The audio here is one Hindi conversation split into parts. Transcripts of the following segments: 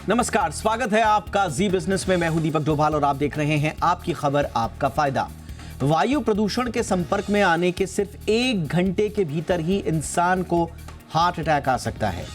नमस्कार, स्वागत है आपका जी बिजनेस में। मैं हूं दीपक डोभाल और आप देख रहे हैं आपकी खबर आपका फायदा। वायु प्रदूषण के संपर्क में आने के सिर्फ 1 घंटे के भीतर ही इंसान को हार्ट अटैक आ सकता है।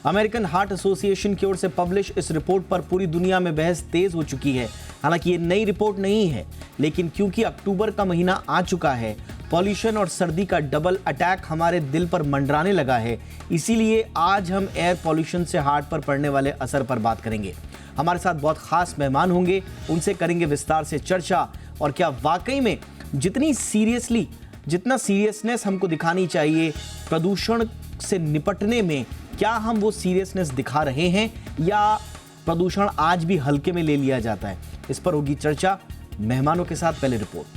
अमेरिकन हार्ट एसोसिएशन की ओर से पब्लिश इस रिपोर्ट पर पूरी दुनिया में बहस तेज हो चुकी है। हालांकि ये नई रिपोर्ट नहीं है, लेकिन क्योंकि अक्टूबर का महीना आ चुका है, पॉल्यूशन और सर्दी का डबल अटैक हमारे दिल पर मंडराने लगा है, इसीलिए आज हम एयर पॉल्यूशन से हार्ट पर पड़ने वाले असर पर बात करेंगे। हमारे साथ बहुत खास मेहमान होंगे, उनसे करेंगे विस्तार से चर्चा। और क्या वाकई में जितना सीरियसनेस हमको दिखानी चाहिए प्रदूषण से निपटने में, क्या हम वो सीरियसनेस दिखा रहे हैं या प्रदूषण आज भी हल्के में ले लिया जाता है? इस पर होगी चर्चा मेहमानों के साथ। पहले रिपोर्ट।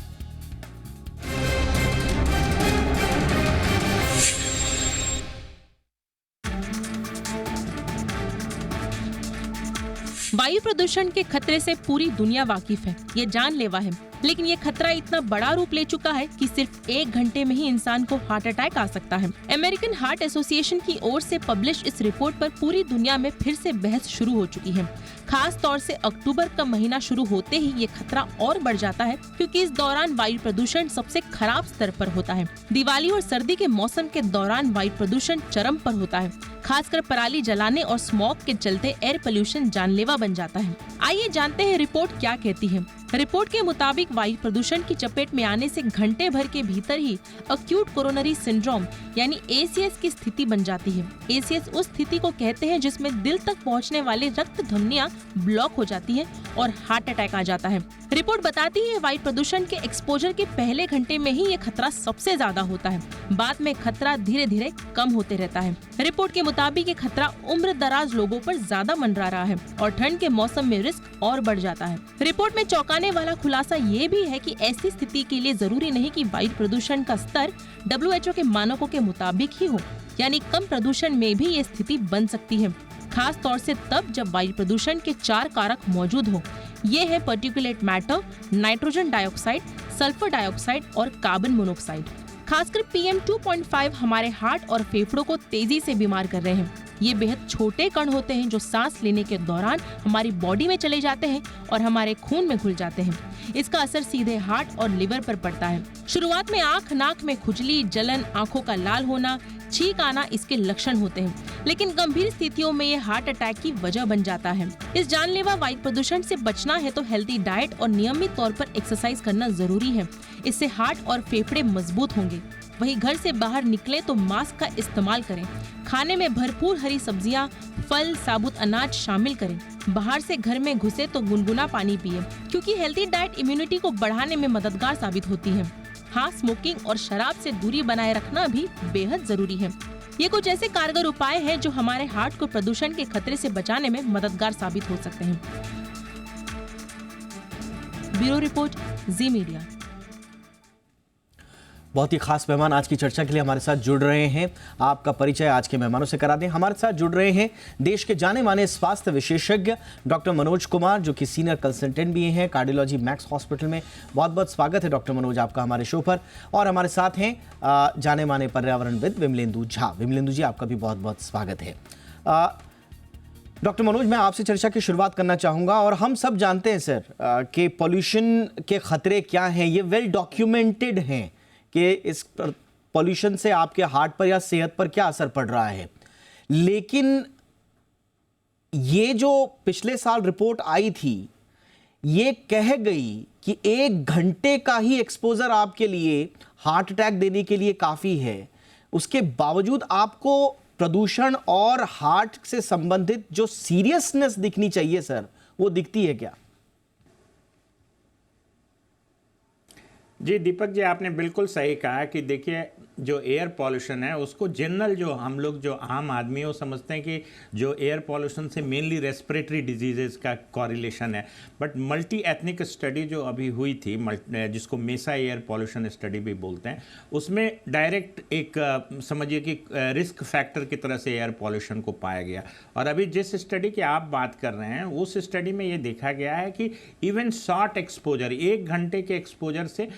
वायु प्रदूषण के खतरे से पूरी दुनिया वाकिफ है, ये जानलेवा है। लेकिन ये खतरा इतना बड़ा रूप ले चुका है कि सिर्फ 1 घंटे में ही इंसान को हार्ट अटैक आ सकता है। अमेरिकन हार्ट एसोसिएशन की ओर से पब्लिश इस रिपोर्ट पर पूरी दुनिया में फिर से बहस शुरू हो चुकी है। खास तौर से अक्टूबर का महीना शुरू होते ही ये खतरा और बढ़ जाता है, क्योंकि इस दौरान वायु प्रदूषण सबसे खराब स्तर पर होता है। दिवाली और सर्दी के मौसम के दौरान वायु प्रदूषण चरम पर होता है। खासकर पराली जलाने और स्मॉग के चलते एयर पोल्यूशन जानलेवा बन जाता है। आइए जानते हैं रिपोर्ट क्या कहती है। रिपोर्ट के मुताबिक वायु प्रदूषण की चपेट में आने से घंटे भर के भीतर ही अक्यूट कोरोनरी सिंड्रोम यानी ACS की स्थिति बन जाती है। ACS उस स्थिति को कहते हैं जिसमें दिल तक पहुंचने वाली रक्त धमनियां ब्लॉक हो जाती है और हार्ट अटैक आ जाता है। रिपोर्ट बताती है वायु प्रदूषण के एक्सपोजर के पहले घंटे में ही ये खतरा सबसे ज्यादा होता है, बाद में खतरा धीरे धीरे कम होते रहता है। रिपोर्ट के मुताबिक ये खतरा उम्र दराज लोगों पर ज्यादा मंडरा रहा है और ठंड के मौसम में रिस्क और बढ़ जाता है। रिपोर्ट में चौंकाने वाला खुलासा ये भी है कि ऐसी स्थिति के लिए जरूरी नहीं कि वायु प्रदूषण का स्तर WHO के मानकों के मुताबिक ही हो, यानी कम प्रदूषण में भी ये स्थिति बन सकती है। खास तौर से तब जब वायु प्रदूषण के 4 कारक मौजूद हो। ये है particulate matter, nitrogen dioxide, sulphur dioxide और कार्बन मोनोऑक्साइड। खासकर PM 2.5 हमारे हार्ट और फेफड़ों को तेजी से बीमार कर रहे हैं। ये बेहद छोटे कण होते हैं जो सांस लेने के दौरान हमारी बॉडी में चले जाते हैं और हमारे खून में घुल जाते हैं। इसका असर सीधे हार्ट और लिवर पर पड़ता है। शुरुआत में आँख नाक में खुजली, जलन, आँखों का लाल होना, छींक आना इसके लक्षण होते हैं, लेकिन गंभीर स्थितियों में ये हार्ट अटैक की वजह बन जाता है। इस जानलेवा वायु प्रदूषण से बचना है तो हेल्दी डाइट और नियमित तौर पर एक्सरसाइज करना जरूरी है। इससे हार्ट और फेफड़े मजबूत होंगे। वहीं घर से बाहर निकले तो मास्क का इस्तेमाल करें। खाने में भरपूर हरी सब्जियां, फल, साबुत अनाज शामिल करें। बाहर से घर में घुसे तो गुनगुना पानी पिए, क्योंकि हेल्दी डाइट इम्यूनिटी को बढ़ाने में मददगार साबित होती है। हाँ, स्मोकिंग और शराब से दूरी बनाए रखना भी बेहद जरूरी है। ये कुछ ऐसे कारगर उपाय हैं जो हमारे हार्ट को प्रदूषण के खतरे से बचाने में मददगार साबित हो सकते हैं। ब्यूरो रिपोर्ट, जी मीडिया। बहुत ही खास मेहमान आज की चर्चा के लिए हमारे साथ जुड़ रहे हैं। आपका परिचय आज के मेहमानों से करा दें। हमारे साथ जुड़ रहे हैं देश के जाने माने स्वास्थ्य विशेषज्ञ डॉक्टर मनोज कुमार, जो कि सीनियर कंसल्टेंट भी हैं कार्डियोलॉजी मैक्स हॉस्पिटल में। बहुत बहुत स्वागत है डॉक्टर मनोज आपका हमारे शो पर। और हमारे साथ हैं जाने माने पर्यावरणविद विमलेंदु झा। विमलेंदु जी, आपका भी बहुत बहुत स्वागत है। डॉक्टर मनोज, मैं आपसे चर्चा की शुरुआत करना चाहूँगा। और हम सब जानते हैं सर कि पॉल्यूशन के खतरे क्या हैं, ये वेल डॉक्यूमेंटेड हैं कि इस पॉल्यूशन से आपके हार्ट पर या सेहत पर क्या असर पड़ रहा है। लेकिन ये जो पिछले साल रिपोर्ट आई थी, ये कह गई कि 1 घंटे का ही एक्सपोजर आपके लिए हार्ट अटैक देने के लिए काफ़ी है। उसके बावजूद आपको प्रदूषण और हार्ट से संबंधित जो सीरियसनेस दिखनी चाहिए सर, वो दिखती है क्या? जी दीपक जी, आपने बिल्कुल सही कहा कि देखिए जो एयर पॉल्यूशन है उसको जनरल जो हम लोग जो आम आदमी वो समझते हैं कि जो एयर पॉल्यूशन से मेनली रेस्पिरेटरी डिजीजेस का कॉरिलेशन है। बट मल्टी एथनिक स्टडी जो अभी हुई थी, जिसको मेसा एयर पॉल्यूशन स्टडी भी बोलते हैं, उसमें डायरेक्ट एक समझिए कि रिस्क फैक्टर की तरह से एयर पॉल्यूशन को पाया गया। और अभी जिस स्टडी की आप बात कर रहे हैं उस स्टडी में ये देखा गया है कि इवन शॉर्ट एक्सपोजर, 1 घंटे के एक्सपोजर से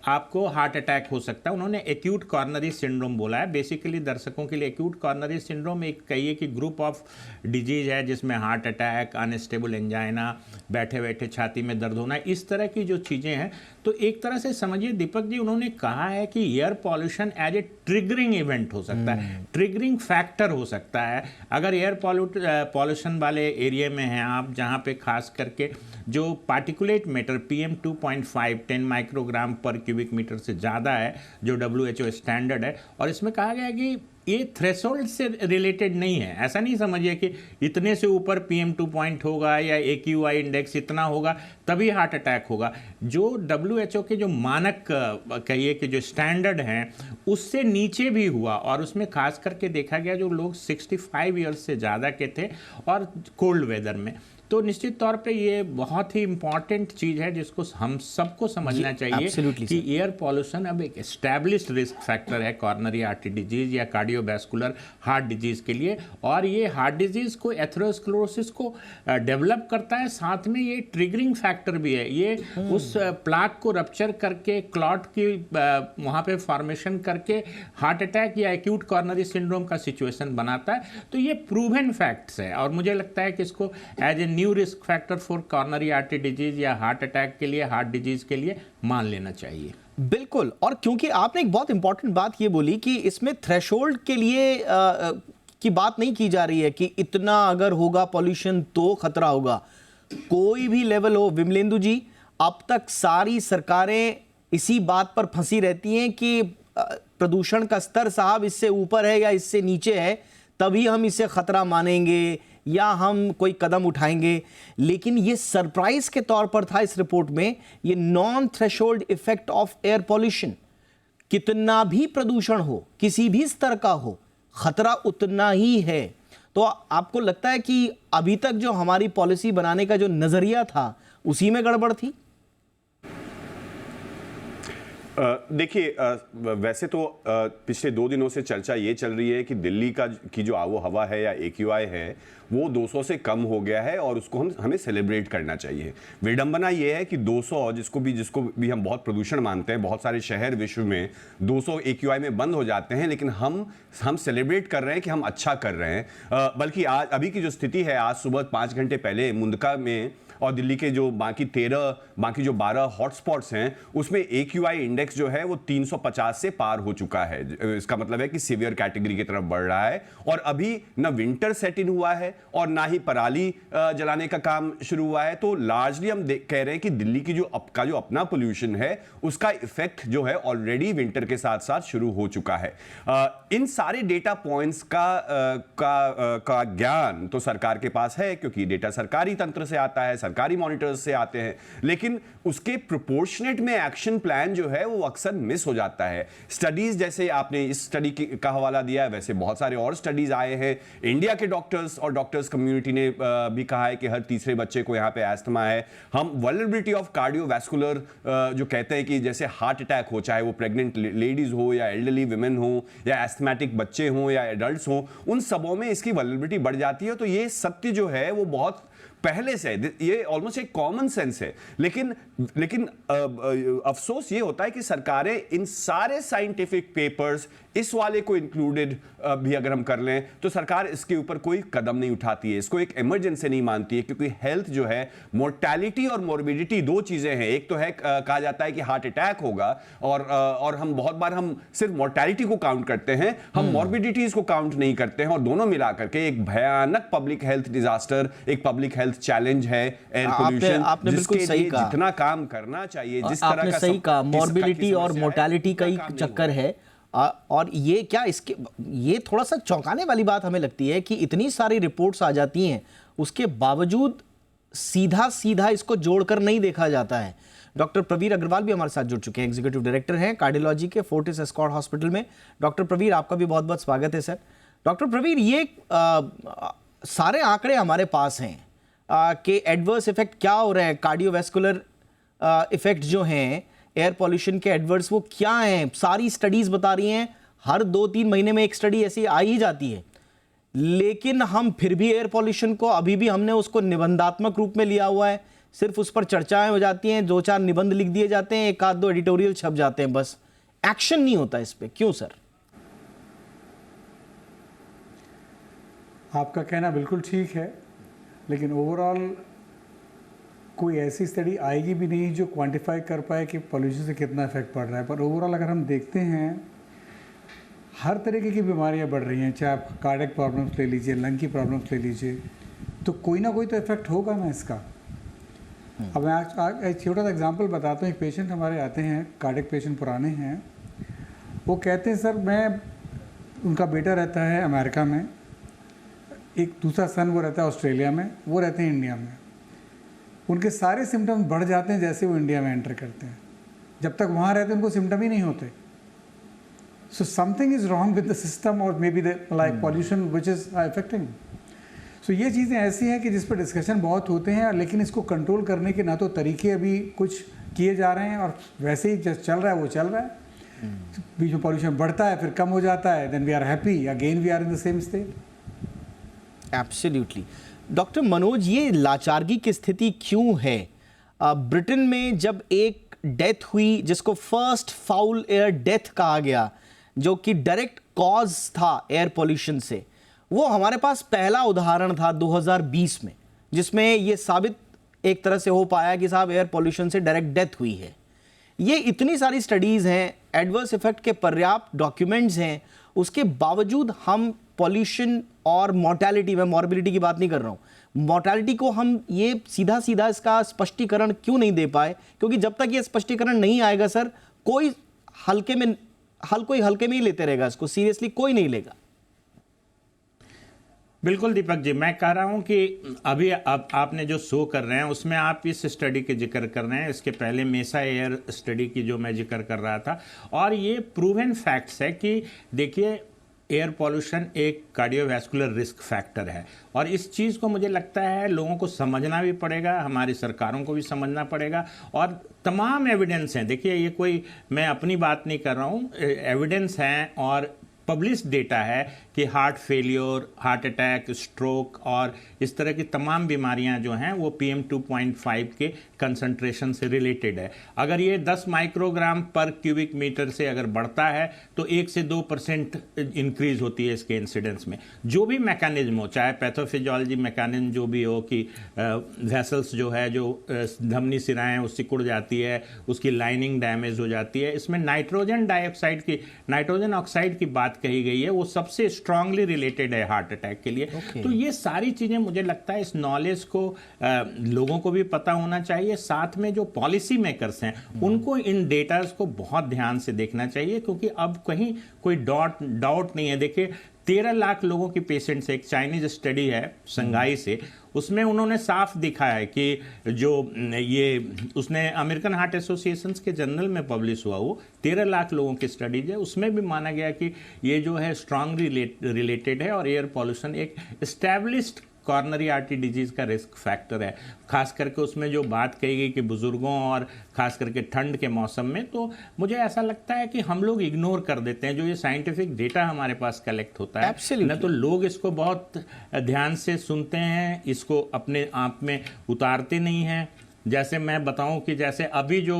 आपको हार्ट अटैक हो सकता है। उन्होंने एक्यूट कॉर्नरी सिंड्रोम बोला है। बेसिकली दर्शकों के लिए एक्यूट कॉर्नरी सिंड्रोम एक कहिए कि ग्रुप ऑफ डिजीज है जिसमें हार्ट अटैक, अनस्टेबल एंजाइना, बैठे बैठे छाती में दर्द होना, इस तरह की जो चीज़ें हैं। तो एक तरह से समझिए दीपक जी, उन्होंने कहा है कि air pollution as a triggering event हो सकता है, ट्रिगरिंग फैक्टर हो सकता है। अगर एयर पॉल्यूशन वाले एरिया में हैं आप, जहाँ पे खास करके जो पार्टिकुलेट मैटर PM 2.5 10 माइक्रोग्राम पर क्यूबिक मीटर से ज़्यादा है, जो WHO स्टैंडर्ड है, और इसमें कहा गया है कि ये थ्रेशोल्ड से रिलेटेड नहीं है। ऐसा नहीं समझिए कि इतने से ऊपर PM 2 पॉइंट होगा या AQI इंडेक्स इतना होगा तभी हार्ट अटैक होगा। जो WHO के जो मानक कहिए कि जो स्टैंडर्ड हैं उससे नीचे भी हुआ, और उसमें खास करके देखा गया जो लोग 65 ईयर्स से ज़्यादा के थे और कोल्ड वेदर में। तो निश्चित तौर पे ये बहुत ही इंपॉर्टेंट चीज़ है जिसको हम सबको समझना चाहिए कि एयर पॉल्यूशन अब एक एस्टैब्लिश्ड रिस्क फैक्टर है कॉर्नरी आर्टरी डिजीज या कार्डियोवैस्कुलर हार्ट डिजीज के लिए, और ये हार्ट डिजीज को, एथेरोस्क्लेरोसिस को डेवलप करता है। साथ में ये ट्रिगरिंग फैक्टर भी है। ये उस प्लाक को रप्चर करके क्लॉट की वहाँ पे फॉर्मेशन करके हार्ट अटैक या एक्यूट कॉर्नरी सिंड्रोम का सिचुएशन बनाता है। तो ये प्रूवन फैक्ट्स है, और मुझे लगता है कि इसको as a new risk factor for coronary artery disease या हार्ट अटैक के लिए, हार्ट डिजीज के लिए मान लेना चाहिए। बिल्कुल। और क्योंकि आपने एक बहुत इंपॉर्टेंट बात ये बोली कि इसमें थ्रेशोल्ड के लिए की बात नहीं की जा रही है कि इतना अगर होगा पॉल्यूशन तो खतरा होगा, कोई भी लेवल हो। विमलेंदु जी, अब तक सारी सरकारें इसी बात पर फंसी रहती हैं कि प्रदूषण का स्तर साहब इससे ऊपर है या इससे नीचे है तभी हम इसे खतरा मानेंगे या हम कोई कदम उठाएंगे। लेकिन ये सरप्राइज के तौर पर था इस रिपोर्ट में, ये non threshold effect of air pollution. कितना भी प्रदूषण हो, किसी भी स्तर का हो, खतरा उतना ही है। तो आपको लगता है कि अभी तक जो हमारी पॉलिसी बनाने का जो नजरिया था उसी में गड़बड़ थी? देखिए, वैसे तो पिछले 2 दिनों से चर्चा ये चल रही है कि दिल्ली की जो आबो हवा है या AQI है वो 200 से कम हो गया है और उसको हमें सेलिब्रेट करना चाहिए। विडंबना ये है कि 200 जिसको भी हम बहुत प्रदूषण मानते हैं, बहुत सारे शहर विश्व में 200 AQI में बंद हो जाते हैं, लेकिन हम सेलिब्रेट कर रहे हैं कि हम अच्छा कर रहे हैं। बल्कि आज अभी की जो स्थिति है, आज सुबह 5 घंटे पहले मुंदका में और दिल्ली के जो बाकी 12 हॉटस्पॉट्स हैं उसमें AQI इंडेक्स जो है वो 350 से पार हो चुका है। इसका मतलब है कि सीवियर कैटेगरी की तरफ बढ़ रहा है, और अभी न विंटर सेट इन हुआ है और ना ही पराली जलाने का काम शुरू हुआ है। तो लार्जली हम कह रहे हैं कि दिल्ली की जो अपना पोल्यूशन है उसका इफेक्ट जो है ऑलरेडी विंटर के साथ साथ शुरू हो चुका है। इन सारे डेटा पॉइंट्स का ज्ञान तो सरकार के पास है, क्योंकि डेटा सरकारी तंत्र से आता है, सरकारी मॉनिटर्स से आते हैं, लेकिन उसके प्रोपोर्शनेट में एक्शन प्लान जो है वो अक्सर मिस हो जाता है। स्टडीज, जैसे आपने इस स्टडी का हवाला दिया है, वैसे बहुत सारे और स्टडीज आए हैं। इंडिया के डॉक्टर्स और डॉक्टर्स कम्युनिटी ने भी कहा है कि हर तीसरे बच्चे को यहाँ पे एस्थमा है। हम वल्नरेबिलिटी ऑफ कार्डियोवैस्कुलर जो कहते हैं कि जैसे हार्ट अटैक हो, चाहे वो प्रेग्नेंट लेडीज हो या एल्डरली विमेन हो या एस्थमेटिक बच्चे हो या एडल्ट्स हो, उन सबों में इसकी वल्नरेबिलिटी बढ़ जाती है। तो ये सत्य जो है वो बहुत पहले से, ये ऑलमोस्ट एक कॉमन सेंस है। लेकिन अफसोस ये होता है कि सरकारें इन सारे साइंटिफिक पेपर्स, इस वाले को इंक्लूडेड भी अगर हम कर लें, तो सरकार इसके ऊपर कोई कदम नहीं उठाती है, इसको एक इमरजेंसी नहीं मानती है। क्योंकि हेल्थ जो है, मोर्टेलिटी और मोर्बिडिटी 2 चीजें हैं। एक तो है कहा जाता है कि हार्ट अटैक होगा, और हम बहुत बार हम सिर्फ मोर्टेलिटी को काउंट करते हैं, हम मॉर्बिडिटीज को काउंट नहीं करते हैं, और दोनों मिलाकर के एक भयानक पब्लिक हेल्थ डिजास्टर, एक पब्लिक हेल्थ चैलेंज है एयर पोल्यूशन, जिसके लिए जितना काम करना चाहिए, जिस तरह का सही कहा, मॉर्बिडिटी और मोर्टेलिटी का ही चक्कर है। और ये क्या, इसके ये थोड़ा सा चौंकाने वाली बात हमें लगती है कि इतनी सारी रिपोर्ट्स आ जाती हैं, उसके बावजूद सीधा इसको जोड़कर नहीं देखा जाता है। डॉक्टर प्रवीर अग्रवाल भी हमारे साथ जुड़ चुके हैं, एग्जीक्यूटिव डायरेक्टर हैं कार्डियोलॉजी के फोर्टिस एस्कॉर्ट हॉस्पिटल में। डॉक्टर प्रवीर, आपका भी बहुत बहुत स्वागत है सर। डॉक्टर प्रवीर, ये सारे आंकड़े हमारे पास हैं कि एडवर्स इफेक्ट क्या हो रहे हैं, कार्डियोवैस्कुलर इफेक्ट जो हैं एयर पॉल्यूशन के एडवर्स, वो क्या हैं, सारी स्टडीज बता रही हैं। हर 2-3 महीने में एक स्टडी ऐसी आ ही जाती है, लेकिन हम फिर भी एयर पॉल्यूशन को, अभी भी हमने उसको निबंधात्मक रूप में लिया हुआ है, सिर्फ उस पर चर्चाएं हो जाती हैं, 2-4 निबंध लिख दिए जाते हैं, 1-2 एडिटोरियल छप जाते हैं, बस एक्शन नहीं होता इस पे। क्यों सर? आपका कहना बिल्कुल ठीक है, लेकिन ओवरऑल कोई ऐसी स्टडी आएगी भी नहीं जो क्वांटिफाई कर पाए कि पॉल्यूशन से कितना इफेक्ट पड़ रहा है। पर ओवरऑल अगर हम देखते हैं, हर तरीके की बीमारियां बढ़ रही हैं, चाहे आप कार्डियक प्रॉब्लम्स ले लीजिए, लंग की प्रॉब्लम्स ले लीजिए, तो कोई ना कोई तो इफेक्ट होगा ना इसका। अब मैं आज एक छोटा सा एग्जांपल बताता हूँ। एक पेशेंट हमारे आते हैं, कार्डियक पेशेंट पुराने हैं, वो कहते हैं सर उनका बेटा रहता है अमेरिका में, एक दूसरा सन वो रहता है ऑस्ट्रेलिया में, वो रहते हैं इंडिया में। उनके सारे सिम्टम्स बढ़ जाते हैं जैसे वो इंडिया में एंटर करते हैं। जब तक वहाँ रहते हैं उनको सिम्टम ही नहीं होते। So something is wrong with the system, और may be the like pollution which is affecting. So ये चीज़ें ऐसी हैं कि जिस पर डिस्कशन बहुत होते हैं, लेकिन इसको कंट्रोल करने के ना तो तरीके अभी कुछ किए जा रहे हैं, और वैसे ही जैसे चल रहा है वो चल रहा है। बीच में पॉल्यूशन बढ़ता है, फिर कम हो जाता है, then we are happy, again we are in the same state. Absolutely. Doctor Manoj, ये लाचारगी की स्थिति क्यों है? ब्रिटेन में जब एक डेथ हुई जिसको फर्स्ट फाउल एयर डेथ कहा गया, जो कि डायरेक्ट कॉज था एयर पॉल्यूशन से, वो हमारे पास पहला उदाहरण था 2020 में, जिसमें ये साबित एक तरह से हो पाया कि साहब एयर पॉल्यूशन से डायरेक्ट डेथ हुई है। ये इतनी सारी स्टडीज़ हैं, एडवर्स इफेक्ट के पर्याप्त डॉक्यूमेंट्स हैं, उसके बावजूद हम पॉल्यूशन और मॉर्टेलिटी, मैं मॉर्बिलिटी की बात नहीं कर रहा हूँ, मॉर्टेलिटी को हम ये सीधा सीधा इसका स्पष्टीकरण क्यों नहीं दे पाए? क्योंकि जब तक ये स्पष्टीकरण नहीं आएगा सर, कोई हल्के में ही लेते रहेगा इसको, सीरियसली कोई नहीं लेगा। बिल्कुल दीपक जी, मैं कह रहा हूं कि अभी अब आपने जो शो कर रहे हैं उसमें आप इस स्टडी के जिक्र कर रहे हैं। इसके पहले मेसा एयर स्टडी की जो मैं जिक्र कर रहा था, और ये प्रूवन फैक्ट्स है कि देखिए एयर पॉल्यूशन एक कार्डियोवैस्कुलर रिस्क फैक्टर है, और इस चीज़ को मुझे लगता है लोगों को समझना भी पड़ेगा, हमारी सरकारों को भी समझना पड़ेगा। और तमाम एविडेंस हैं, देखिए ये कोई मैं अपनी बात नहीं कर रहा हूँ, एविडेंस हैं और पब्लिश डेटा है कि heart failure, heart attack, stroke और इस तरह की तमाम बीमारियां जो हैं वो PM 2.5 के कंसंट्रेशन से रिलेटेड है। अगर ये 10 माइक्रोग्राम पर क्यूबिक मीटर से अगर बढ़ता है तो 1 से 2% इंक्रीज होती है इसके इंसिडेंस में। जो भी मैकेनिज्म हो, चाहे पैथोफिजियोलॉजी मैकेनिज्म जो भी हो, कि वेसल्स जो है, जो धमनी सिराएं वो सिकुड़ जाती है, उसकी लाइनिंग डैमेज हो जाती है, इसमें नाइट्रोजन ऑक्साइड की बात कही गई है, वो सबसे स्ट्रांगली रिलेटेड है हार्ट अटैक के लिए। तो ये सारी चीजें मुझे लगता है इस नॉलेज को लोगों को भी पता होना चाहिए, साथ में जो पॉलिसी मेकर्स हैं उनको इन डेटास को बहुत ध्यान से देखना चाहिए, क्योंकि अब कहीं कोई डाउट नहीं है। देखिए 13 लाख लोगों की पेशेंट से एक चाइनीज स्टडी है शंघाई से, उसमें उन्होंने साफ दिखाया है कि जो ये उसने अमेरिकन हार्ट एसोसिएशन के जर्नल में पब्लिश हुआ, वो 13 लाख लोगों की स्टडीज है, उसमें भी माना गया कि ये जो है स्ट्रांगली रिलेटेड है और एयर पॉल्यूशन एक एस्टैब्लिश्ड कॉर्नरी आर्टरी डिजीज का रिस्क फैक्टर है। खास करके उसमें जो बात कही गई कि बुजुर्गों और खास करके ठंड के मौसम में, तो मुझे ऐसा लगता है कि हम लोग इग्नोर कर देते हैं जो ये साइंटिफिक डेटा हमारे पास कलेक्ट होता है। न तो लोग इसको बहुत ध्यान से सुनते हैं, इसको अपने आप में उतारते नहीं हैं। जैसे मैं बताऊं कि जैसे अभी जो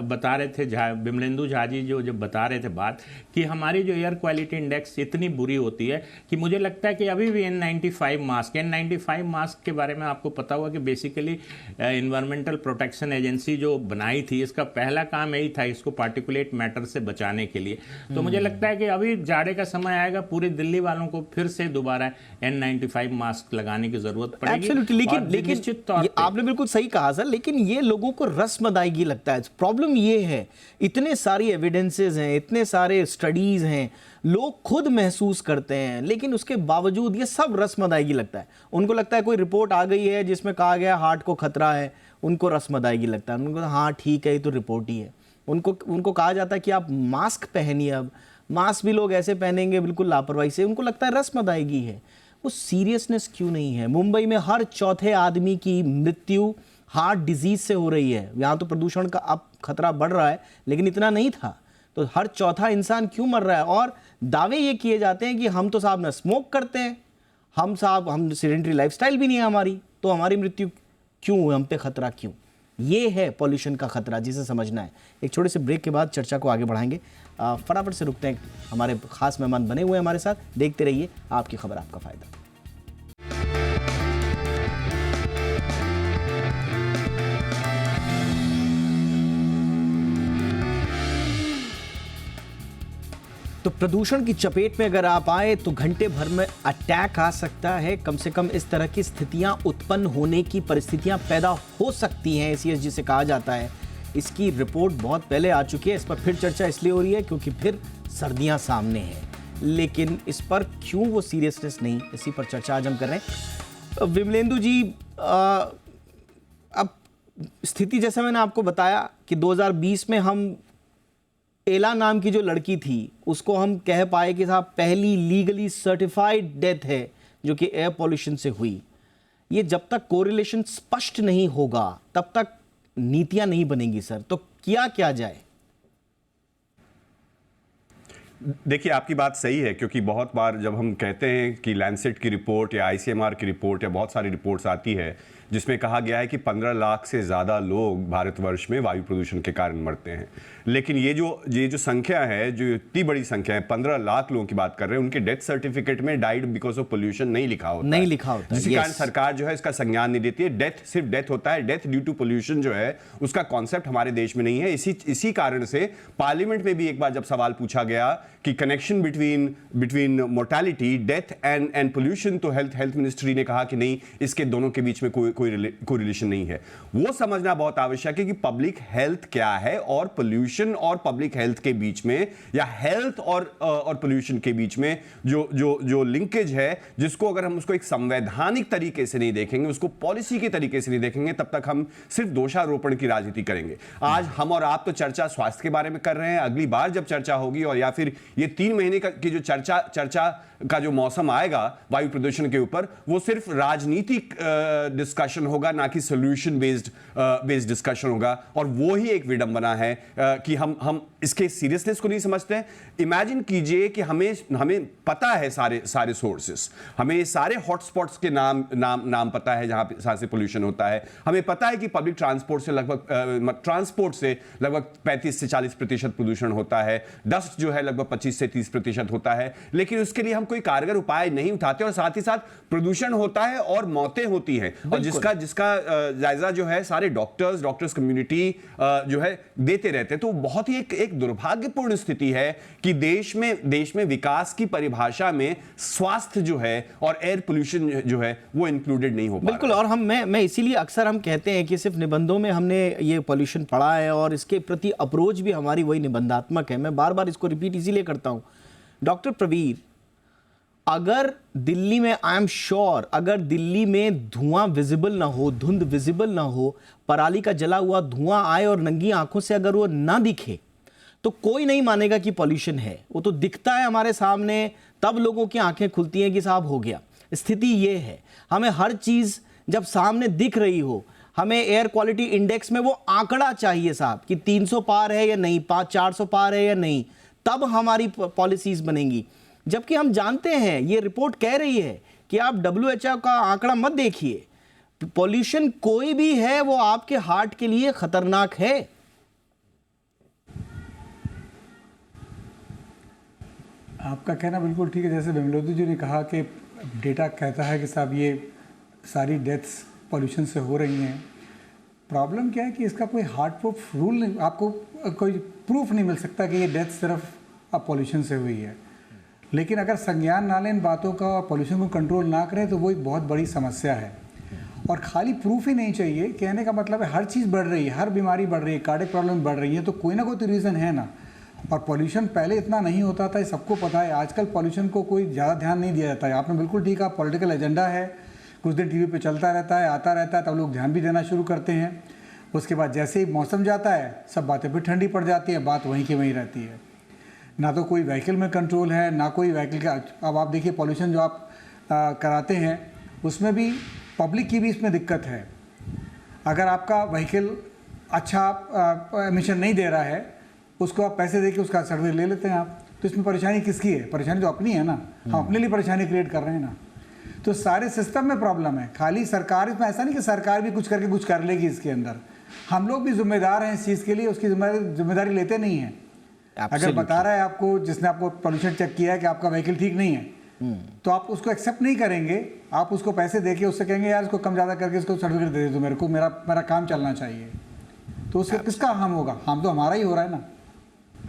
बता रहे थे विमलेंदु झा जी जो जब बता रहे थे बात कि हमारी जो एयर क्वालिटी इंडेक्स इतनी बुरी होती है कि मुझे लगता है कि अभी भी N95 मास्क के बारे में आपको पता होगा कि बेसिकली इन्वायरमेंटल प्रोटेक्शन एजेंसी जो बनाई थी, इसका पहला काम यही था इसको पार्टिकुलेट मैटर से बचाने के लिए। तो मुझे लगता है कि अभी जाड़े का समय आएगा, पूरी दिल्ली वालों को फिर से दोबारा N95 मास्क लगाने की जरूरत पड़ेगी। लेकिन आपने बिल्कुल सही कहा सर, लेकिन ये लोगों को रस्मदायगी लगता है। प्रॉब्लम ये है, इतने सारी एविडेंसेस हैं, इतने सारे स्टडीज हैं, लोग खुद महसूस करते हैं, लेकिन उसके बावजूद ये सब रस्मदायगी लगता है। उनको लगता है कोई रिपोर्ट आ गई है जिसमें कहा गया हार्ट को खतरा है, उनको रस्मदायगी लगता है। उनको हाँ ठीक है, ये तो रिपोर्ट ही है। उनको कहा जाता है कि आप मास्क पहनिए, अब मास्क भी लोग ऐसे पहनेंगे बिल्कुल लापरवाही से, उनको लगता है रस्मदायगी है। वो सीरियसनेस क्यों नहीं है? मुंबई में हर चौथे आदमी की मृत्यु हार्ट डिजीज से हो रही है। यहाँ तो प्रदूषण का अब खतरा बढ़ रहा है, लेकिन इतना नहीं था। तो हर चौथा इंसान क्यों मर रहा है? और दावे ये किए जाते हैं कि हम तो साहब ना स्मोक करते हैं, हम सेडेंटरी लाइफस्टाइल भी नहीं है हमारी, तो हमारी मृत्यु क्यों, हम पे खतरा क्यों? ये है पॉल्यूशन का खतरा जिसे समझना है। एक छोटे से ब्रेक के बाद चर्चा को आगे बढ़ाएंगे। फटाफट से रुकते हैं, हमारे खास मेहमान बने हुए हैं हमारे साथ। देखते रहिए आपकी खबर आपका फायदा। तो प्रदूषण की चपेट में अगर आप आए तो घंटे भर में अटैक आ सकता है। कम से कम इस तरह की स्थितियां उत्पन्न होने की परिस्थितियां पैदा हो सकती हैं, ACS जिसे कहा जाता है। इसकी रिपोर्ट बहुत पहले आ चुकी है। इस पर फिर चर्चा इसलिए हो रही है क्योंकि फिर सर्दियां सामने हैं, लेकिन इस पर क्यों वो सीरियसनेस नहीं, इसी पर चर्चा आज हम कर रहे हैं। विमलेंदु जी, अब स्थिति जैसा मैंने आपको बताया कि 2020 में हम एला नाम की जो लड़की थी उसको हम कह पाए कि साहब पहली लीगली सर्टिफाइड डेथ है जो कि एयर पॉल्यूशन से हुई। ये जब तक कोरिलेशन स्पष्ट नहीं होगा तब तक नीतियां नहीं बनेंगी सर, तो किया क्या जाए? देखिए, आपकी बात सही है, क्योंकि बहुत बार जब हम कहते हैं कि लैंसेट की रिपोर्ट या ICMR की रिपोर्ट या बहुत सारी रिपोर्ट्स आती है जिसमें कहा गया है कि 15 लाख से ज़्यादा लोग भारतवर्ष में वायु प्रदूषण के कारण मरते हैं, लेकिन ये जो संख्या है, जो इतनी बड़ी संख्या है, 15 लाख लोगों की बात कर रहे हैं, उनके डेथ सर्टिफिकेट में डाइड बिकॉज ऑफ पोल्यूशन नहीं लिखा होता, जिसके कारण सरकार जो है इसका संज्ञान नहीं देती है। डेथ सिर्फ डेथ होता है, डेथ ड्यू टू पोल्यूशन जो है उसका कॉन्सेप्ट हमारे देश में नहीं है। इसी कारण से पार्लियामेंट में भी एक बार जब सवाल पूछा गया कि connection between mortality, death and pollution, तो हेल्थ मिनिस्ट्री ने कहा कि नहीं, इसके दोनों के बीच में कोई रिलेशन नहीं है। वो समझना बहुत आवश्यक है कि पब्लिक हेल्थ क्या है और पोल्यूशन और पब्लिक हेल्थ के बीच में, या हेल्थ और पोल्यूशन के बीच में जो लिंकेज है, जिसको अगर हम उसको एक संवैधानिक तरीके से नहीं देखेंगे, उसको पॉलिसी के तरीके से नहीं देखेंगे, तब तक हम सिर्फ दोषारोपण की राजनीति करेंगे। आज हम और आप तो चर्चा स्वास्थ्य के बारे में कर रहे हैं, अगली बार जब चर्चा होगी और या फिर ये 3 महीने की जो चर्चा का जो मौसम आएगा वायु प्रदूषण के ऊपर, वो सिर्फ राजनीतिक डिस्कशन होगा, ना कि सोल्यूशन बेस्ड डिस्कशन होगा। और वो ही एक विडंबना है कि हम इसके सीरियसनेस को नहीं समझते हैं। इमेजिन कीजिए कि हमें पता है सारे सोर्सेस, हमें सारे हॉटस्पॉट्स के नाम पता है जहां से पोल्यूशन होता है। हमें पता है कि पब्लिक ट्रांसपोर्ट से लगभग 35 से 40% प्रदूषण होता है, डस्ट जो है लगभग 25 से 30% होता है, लेकिन उसके लिए हम कोई कारगर उपाय नहीं उठाते, और साथ ही साथ प्रदूषण होता है और मौतें होती हैं, और जिसका जायजा जो है सारे डॉक्टर्स कम्युनिटी जो है देते रहते हैं। तो बहुत ही एक दुर्भाग्यपूर्ण स्थिति है कि देश में विकास की परिभाषा में स्वास्थ्य जो है और एयर पोल्यूशन जो है वो इंक्लूडेड नहीं हो पा रहा। बिल्कुल, और मैं इसीलिए अक्सर हम कहते हैं कि सिर्फ निबंधों में हमने ये पोल्यूशन पढ़ा है और इसके प्रति अप्रोच भी हमारी वही निबंधात्मक है। मैं बार बार इसको रिपीट इसीलिए करता हूं। डॉक्टर प्रवीर, अगर दिल्ली में, आई एम श्योर, अगर दिल्ली में धुआं विजिबल ना हो, धुंध विजिबल ना हो, पराली का जला हुआ धुआं आए और नंगी आंखों से अगर वो ना दिखे, तो कोई नहीं मानेगा कि पॉल्यूशन है। वो तो दिखता है हमारे सामने, तब लोगों की आंखें खुलती हैं कि साहब हो गया। स्थिति ये है, हमें हर चीज जब सामने दिख रही हो, हमें एयर क्वालिटी इंडेक्स में वो आंकड़ा चाहिए साहब कि 300 पार है या नहीं, 400 पार है या नहीं, तब हमारी पॉलिसीज बनेंगी। जबकि हम जानते हैं, ये रिपोर्ट कह रही है कि आप WHO का आंकड़ा मत देखिए, पॉल्यूशन कोई भी है वो आपके हार्ट के लिए खतरनाक है। आपका कहना बिल्कुल ठीक है। जैसे विमलेंदु जी ने कहा कि डेटा कहता है कि साहब ये सारी डेथ्स पॉल्यूशन से हो रही हैं। प्रॉब्लम क्या है कि इसका कोई हार्ड प्रूफ रूल नहीं, आपको कोई प्रूफ नहीं मिल सकता कि ये डेथ सिर्फ अब पॉल्यूशन से हुई है। लेकिन अगर संज्ञान ना लें इन बातों का और पॉल्यूशन को कंट्रोल ना करें तो वो एक बहुत बड़ी समस्या है। और खाली प्रूफ ही नहीं चाहिए, कहने का मतलब है हर चीज़ बढ़ रही है, हर बीमारी बढ़ रही है, कार्डियक प्रॉब्लम बढ़ रही है, तो कोई ना कोई तो रीज़न है ना। और पॉल्यूशन पहले इतना नहीं होता था, ये सबको पता है। आजकल पॉल्यूशन को कोई ज़्यादा ध्यान नहीं दिया जाता है। आपने बिल्कुल ठीक कहा, पॉलिटिकल एजेंडा है, कुछ दिन टीवी पे चलता रहता है, आता रहता है, तब लोग ध्यान भी देना शुरू करते हैं। उसके बाद जैसे ही मौसम जाता है, सब बातें फिर ठंडी पड़ जाती है, बात वहीं की वहीं रहती है। ना तो कोई व्हीकल में कंट्रोल है, ना कोई व्हीकल का। अब आप देखिए पॉल्यूशन जो आप कराते हैं उसमें भी पब्लिक की भी इसमें दिक्कत है। अगर आपका व्हीकल अच्छा एमिशन नहीं दे रहा है, उसको आप पैसे दे के उसका सर्वे ले लेते हैं आप, तो इसमें परेशानी किसकी है? परेशानी तो अपनी है ना, हम अपने लिए परेशानी क्रिएट कर रहे हैं ना। तो सारे सिस्टम में प्रॉब्लम है, खाली सरकार इसमें ऐसा नहीं कि सरकार भी कुछ करके कुछ कर लेगी इसके अंदर। हम लोग भी जिम्मेदार हैं इस चीज़ के लिए, उसकी जिम्मेदारी लेते नहीं हैं। अगर बता रहा है आपको, जिसने आपको पोल्यूशन चेक किया है कि आपका व्हीकल ठीक नहीं है, तो आप उसको एक्सेप्ट नहीं करेंगे, आप उसको पैसे देके उससे कहेंगे यार इसको कम ज़्यादा करके इसको सर्टिफिकेट दे दो मेरे को, मेरा काम चलना चाहिए, तो उससे किसका हार्म होगा? हार्म तो हमारा ही हो रहा है ना।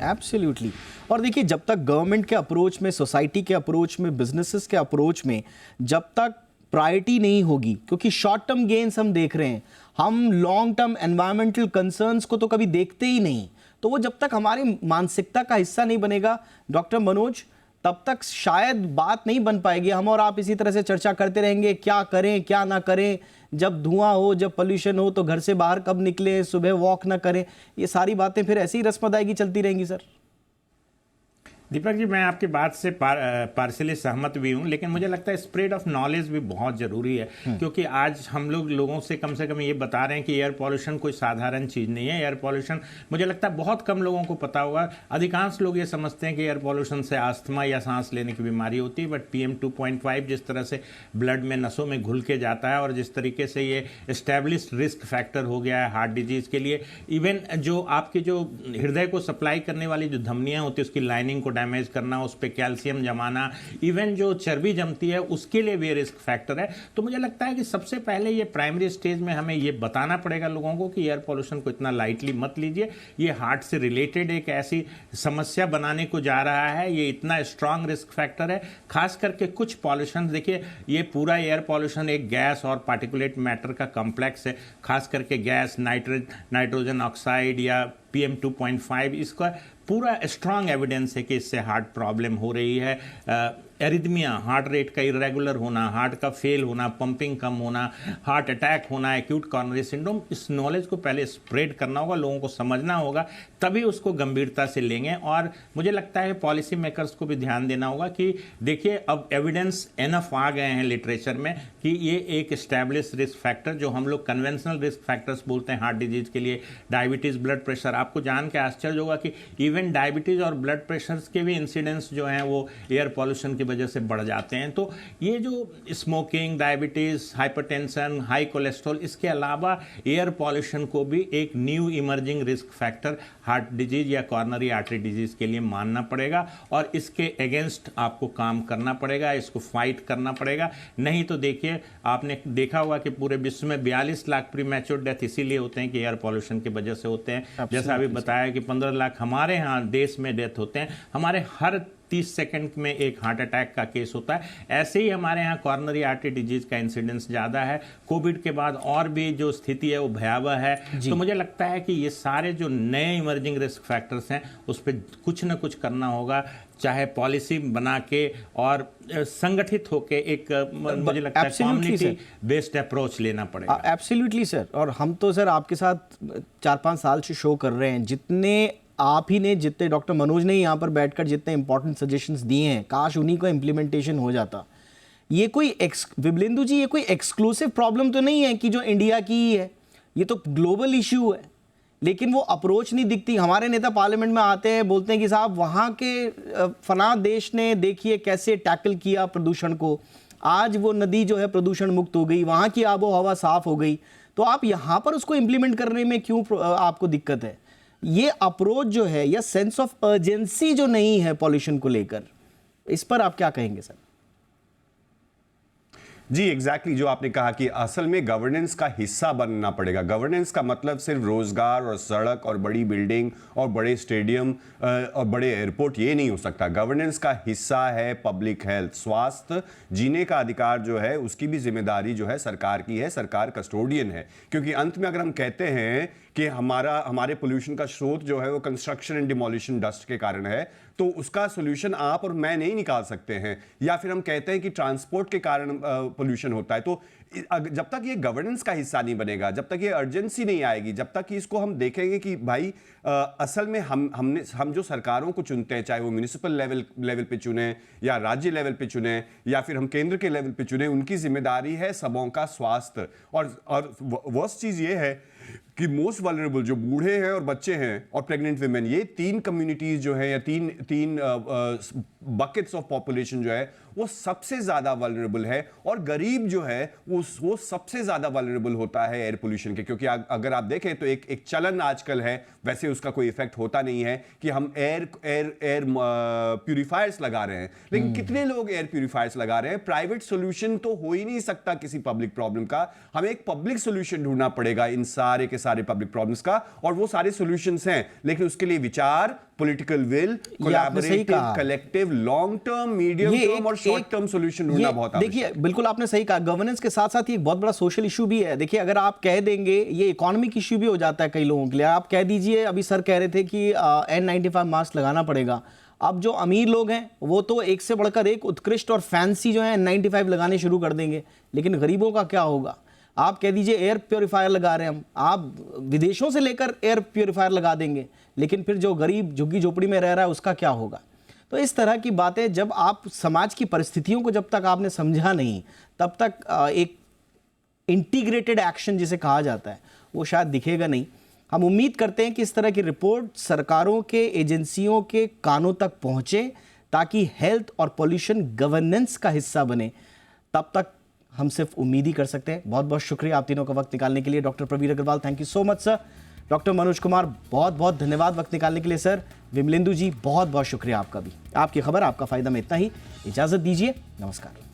एब्सोल्युटली। और देखिए, जब तक गवर्नमेंट के अप्रोच में, सोसाइटी के अप्रोच में, बिजनेसेस के अप्रोच में जब तक प्रायोरिटी नहीं होगी, क्योंकि शॉर्ट टर्म गेन्स हम देख रहे हैं, हम लॉन्ग टर्म एनवायरमेंटल कंसर्न्स को तो कभी देखते ही नहीं, तो वो जब तक हमारी मानसिकता का हिस्सा नहीं बनेगा डॉक्टर मनोज, तब तक शायद बात नहीं बन पाएगी। हम और आप इसी तरह से चर्चा करते रहेंगे, क्या करें क्या ना करें, जब धुआं हो, जब पोल्यूशन हो तो घर से बाहर कब निकले, सुबह वॉक ना करें, ये सारी बातें फिर ऐसी ही रस्मदायगी चलती रहेंगी सर। दीपक जी, मैं आपकी बात से पार्शली सहमत भी हूँ, लेकिन मुझे लगता है स्प्रेड ऑफ नॉलेज भी बहुत ज़रूरी है, क्योंकि आज हम लोगों से कम ये बता रहे हैं कि एयर पॉल्यूशन कोई साधारण चीज़ नहीं है। एयर पॉल्यूशन मुझे लगता है बहुत कम लोगों को पता होगा। अधिकांश लोग ये समझते हैं कि एयर पॉल्यूशन से अस्थमा या सांस लेने की बीमारी होती है, बट PM 2.5 जिस तरह से ब्लड में नसों में घुल के जाता है और जिस तरीके से ये एस्टेब्लिश्ड रिस्क फैक्टर हो गया है हार्ट डिजीज़ के लिए, इवन जो आपके जो हृदय को सप्लाई करने वाली जो धमनियाँ होती है उसकी लाइनिंग को डैमेज करना, उस पर कैल्शियम जमाना, इवन जो चर्बी जमती है उसके लिए भी रिस्क फैक्टर है। तो मुझे लगता है कि सबसे पहले ये प्राइमरी स्टेज में हमें ये बताना पड़ेगा लोगों को कि एयर पॉल्यूशन को इतना लाइटली मत लीजिए, ये हार्ट से रिलेटेड एक ऐसी समस्या बनाने को जा रहा है, ये इतना स्ट्रांग रिस्क फैक्टर है। खास करके कुछ पॉल्यूशन, देखिए ये पूरा एयर पॉल्यूशन एक गैस और पार्टिकुलेट मैटर का कॉम्प्लेक्स है, खास करके गैस, नाइट्रोजन ऑक्साइड या PM 2.5, इसका पूरा स्ट्रांग एविडेंस है कि इससे हार्ट प्रॉब्लम हो रही है। एरिथमिया, हार्ट रेट का इरेगुलर होना, हार्ट का फेल होना, पंपिंग कम होना, हार्ट अटैक होना, एक्यूट कॉरोनरी सिंड्रोम, इस नॉलेज को पहले स्प्रेड करना होगा, लोगों को समझना होगा, तभी उसको गंभीरता से लेंगे। और मुझे लगता है पॉलिसी मेकर्स को भी ध्यान देना होगा कि देखिए अब एविडेंस एनफ आ गए हैं लिटरेचर में कि ये एक एस्टैब्लिश रिस्क फैक्टर, जो हम लोग कन्वेंशनल रिस्क फैक्टर्स बोलते हैं हार्ट डिजीज के लिए, डायबिटीज़, ब्लड प्रेशर, आपको जान के आश्चर्य होगा कि इवन डायबिटीज़ और ब्लड प्रेशर के भी इंसिडेंस जो हैं वो एयर पॉल्यूशन की वजह से बढ़ जाते हैं। तो ये जो smoking, diabetes, hypertension, high cholesterol, इसके अलावा एयर पॉल्यूशन को भी एक new emerging risk factor heart disease या कॉर्नरी आर्टरी डिजीज के लिए मानना पड़ेगा और इसके अगेंस्ट आपको काम करना पड़ेगा, इसको फाइट करना पड़ेगा। नहीं तो देखिए, आपने देखा होगा कि पूरे विश्व में 42 लाख प्रीमैच्योर डेथ इसीलिए होते हैं कि एयर पॉल्यूशन की वजह से होते हैं। जैसा अभी बताया कि 15 लाख हमारे यहाँ देश में डेथ होते हैं, हमारे हर 30 सेकंड में एक हार्ट अटैक का केस होता है। ऐसे ही हमारे यहाँ कॉर्नरी आर्टरी डिजीज का इंसिडेंस ज़्यादा है। कोविड के बाद और भी जो स्थिति है वो भयावह है। तो मुझे लगता है कि ये सारे जो नए इमर्जिंग रिस्क फैक्टर्स हैं उस पर कुछ ना कुछ करना होगा, चाहे पॉलिसी बना के और संगठित होके एक, मुझे लगता है कम्युनिटी बेस्ड अप्रोच लेना पड़ेगा। Absolutely sir. और हम तो सर आपके साथ 4-5 साल से शो कर रहे हैं, जितने आप ही ने, जितने डॉक्टर मनोज ने यहाँ पर बैठकर जितने इंपॉर्टेंट सजेशंस दिए हैं, काश उन्हीं का इम्प्लीमेंटेशन हो जाता। ये कोई विमलेंदु जी, ये कोई एक्सक्लूसिव प्रॉब्लम तो नहीं है कि जो इंडिया की ही है, ये तो ग्लोबल इश्यू है, लेकिन वो अप्रोच नहीं दिखती। हमारे नेता पार्लियामेंट में आते हैं, बोलते हैं कि साहब वहाँ के फना देश ने देखिए कैसे टैकल किया प्रदूषण को, आज वो नदी जो है प्रदूषण मुक्त हो गई, वहाँ की आबो हवा साफ हो गई, तो आप यहाँ पर उसको इम्प्लीमेंट करने में क्यों आपको दिक्कत है? ये अप्रोच जो है या सेंस ऑफ अर्जेंसी जो नहीं है पॉल्यूशन को लेकर, इस पर आप क्या कहेंगे सर? जी एग्जैक्टली जो आपने कहा कि असल में गवर्नेंस का हिस्सा बनना पड़ेगा। गवर्नेंस का मतलब सिर्फ रोजगार और सड़क और बड़ी बिल्डिंग और बड़े स्टेडियम और बड़े एयरपोर्ट ये नहीं हो सकता। गवर्नेंस का हिस्सा है पब्लिक हेल्थ, स्वास्थ्य, जीने का अधिकार जो है उसकी भी जिम्मेदारी जो है सरकार की है, सरकार कस्टोडियन है। क्योंकि अंत में अगर हम कहते हैं कि हमारे पोल्यूशन का स्रोत जो है वो कंस्ट्रक्शन एंड डिमोलिशन डस्ट के कारण है, तो उसका सोल्यूशन आप और मैं नहीं निकाल सकते हैं। या फिर हम कहते हैं कि ट्रांसपोर्ट के कारण पोल्यूशन होता है, तो जब तक ये गवर्नेंस का हिस्सा नहीं बनेगा, जब तक ये अर्जेंसी नहीं आएगी, जब तक इसको हम देखेंगे कि भाई असल में हम जो सरकारों को चुनते हैं, चाहे वो म्यूनिसिपल लेवल पे चुने या राज्य लेवल पे चुने या फिर हम केंद्र के लेवल पे चुने, उनकी जिम्मेदारी है सबों का स्वास्थ्य। और वर्स्ट चीज ये है कि मोस्ट वल्नरेबल जो बूढ़े हैं और बच्चे हैं और प्रेग्नेंट वुमेन, ये 3 कम्युनिटीज जो है या तीन बकेट्स ऑफ पॉपुलेशन जो है वो सबसे ज्यादा वल्नरेबल है, और गरीब जो है वो सबसे ज्यादा वल्नरेबल होता है एयर पोल्यूशन के। क्योंकि अगर आप देखें तो एक चलन आजकल है, वैसे उसका कोई इफेक्ट होता नहीं है, कि हम एयर प्यूरिफायर्स लगा रहे हैं, लेकिन कितने लोग एयर प्यूरिफायर्स लगा रहे हैं? प्राइवेट सोल्यूशन तो हो ही नहीं सकता किसी पब्लिक प्रॉब्लम का, हमें एक पब्लिक सोल्यूशन ढूंढना पड़ेगा इन सारे के सारे पब्लिक प्रॉब्लम्स का, और वो सारे सॉल्यूशंस हैं, लेकिन उसके लिए विचार, political will, collaborative, collective, long term, medium term और शॉर्ट टर्म सॉल्यूशन ढूंढना बहुत आवश्यक है। देखिए, बिल्कुल आपने सही कहा, गवर्नेंस के साथ साथ ये एक बहुत बड़ा सोशल इशू भी है। देखिए, अगर आप कह देंगे, ये इकोनॉमिक इशू भी हो जाता है कई लोगों के लिए। आप कह दीजिए, अभी सर कह रहे थे कि N95 मास्क लगाना पड़ेगा। अब जो अमीर लोग हैं वो तो एक से बढ़कर एक उत्कृष्ट और फैंसी जो है N95 लगाने शुरू कर देंगे, लेकिन गरीबों का क्या होगा? आप कह दीजिए एयर प्योरीफायर लगा रहे हैं हम, आप विदेशों से लेकर एयर प्योरीफायर लगा देंगे, लेकिन फिर जो गरीब झुग्गी झोपड़ी में रह रहा है उसका क्या होगा? तो इस तरह की बातें, जब आप समाज की परिस्थितियों को जब तक आपने समझा नहीं, तब तक एक इंटीग्रेटेड एक्शन जिसे कहा जाता है वो शायद दिखेगा नहीं। हम उम्मीद करते हैं कि इस तरह की रिपोर्ट सरकारों के, एजेंसियों के कानों तक पहुंचे, ताकि हेल्थ और पॉल्यूशन गवर्नेंस का हिस्सा बने। तब तक हम सिर्फ उम्मीद ही कर सकते हैं। बहुत बहुत शुक्रिया आप तीनों का वक्त निकालने के लिए। Doctor Praveer Agarwal, thank you so much sir. Doctor Manoj Kumar, बहुत बहुत धन्यवाद वक्त निकालने के लिए सर। विमलेंदु जी, बहुत बहुत शुक्रिया आपका भी। आपकी खबर, आपका फायदा में इतना ही। इजाजत दीजिए, नमस्कार।